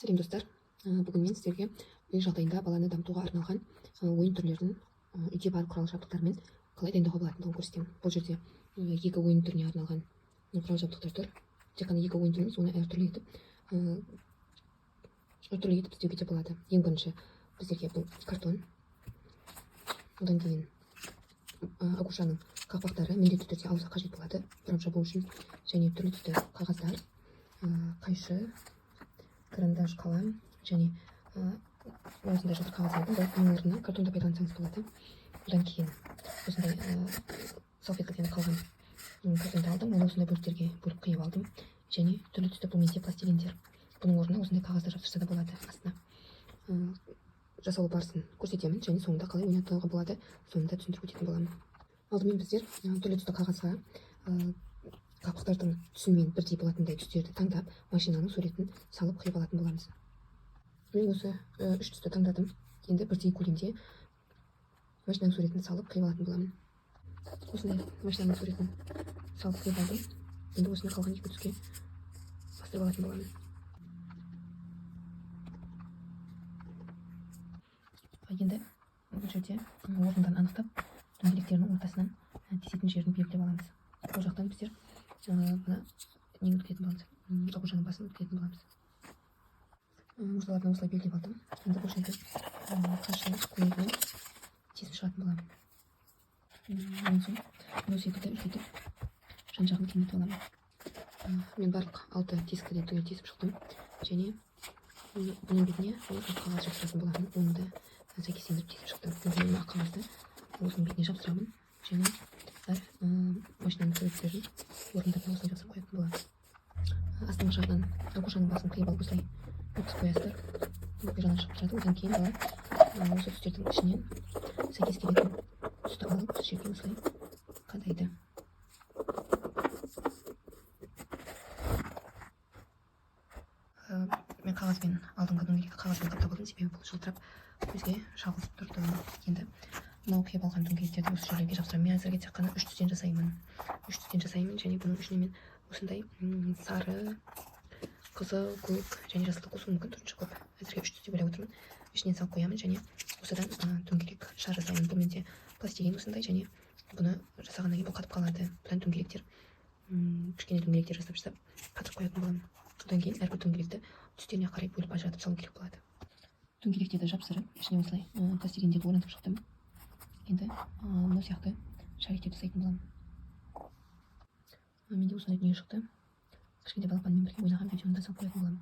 Сәлем достар, бүгін мен сіздерге үй жағдайында баланы дамытуға арналған ойын түрлерін үйде бар құрал жабдықтармен қалай дайындауға болатындығын көрсетемін. Бұл жерде екі ойын түріне арналған құрал жабдықтар тұр. Тек қана екі ойын түріміз, оны әртүрлі етіп істеуге де болады. Ең бірінші біздерге бұл картон, одан кейін агушаның қақпақтары міндетті түрде алуса қажет болады бұрап жабу үшін, және түрлі түсті қағаздар, қайшы, карандаш, қалам және осындай жатыр қағаз алдым. Оның орнына картонды пайдалансаңыз болады. Одан кейін осындай салфеткадан қалған картонды алдым, оны осындай бөліктерге бөліп қиып алдым, және түрлі түсті полиметия пластилиндер. Бұның орнына осындай қағаздар жапсырса да болады. Астына жасалу барысын көрсетемін, және соңында қалай ойнатуға болады, соны да түсіндіріп өтетін боламын. Алдымен біздер түрлі түсті қағазға қақпақтардың түсімен бірдей болатындай түстерді таңдап, машинаның суретін салып қиып алатын боламыз. Мен осы үш түсті таңдадым. Енді бірдей көлемде машинаның суретін салып қиып алатын боламын. Осындай машинаның суретін салып қиып алдым. Енді осыны қалған екі түске бастырып алатын боламын. Енді бұл жерде орындарын анықтап, дөңгелектерінің ортасынан тесетін жерін белгілеп аламыз. Бұл жақтан біздер мына нені үлкілетін боламыз, агушаның басын үлкілетін боламыз. Мұрталарына осылай белгілеп алдым. Енді бұл жерде қашы көмегімен тесіп шығатын боламын. Онан соң бұл секілді үлкейтіп жан жағын кеңейтіп аламын. Мен барлық 6 тескіден түгел тесіп шықтым, және бұның бетіне қағаз жапсыратын боламын. Оны да сәйкестендіріп тесіп шықтым. Мен ақ қағазды осының бетіне жапсырамын, және әр машинаның суреттерін орындарына осылай жасап қоятын боламын. Астыңғы жағынан агушаның басын қиып алып осылай өткізіп қоясыздар. Бұл жағынан шығып тұрады. Одан кейін бала осы түстердің ішінен сәйкес келетін түсті алып, осы жерге осылай қадайды. Мен қағазбен, алдыңғы дөңгелекті қағазбен қаптап алдым, себебі бұл жылтырап көзге шағылып тұрды. Енді мынау қиып алған дөңгелектерді осы жерлерге жапсырамын. Мен әзірге тек қана 3 түстен жасаймын, және бұның ішіне мен осындай сары, қызыл, көк және жасылды қосуым мүмкін. Төртінші көп. Әзірге 3 түс деп ойлап отырмын. Ішінен салып қоямын, және осыдан дөңгелек шар жасаймын. Бұл менде пластилин осындай, және бұны жасағаннан кейін бұл қатып қалады. Бұдан дөңгелектер, кішкене дөңгелектер жасап қатырып қоятын боламын. Одан кейін әрбір дөңгелекті түстеріне қарай бөліп ажыратып салу керек болады. Дөңгелектерді жапсырып, ішіне осылай пластилиндерді орнатып шықтым. Енді мынау сияқты шариктерді жасайтын боламын. Менде осындай дүние шықты. Кішкентай балапанмен бірге ойнаған видеоны да салып қоятын боламын.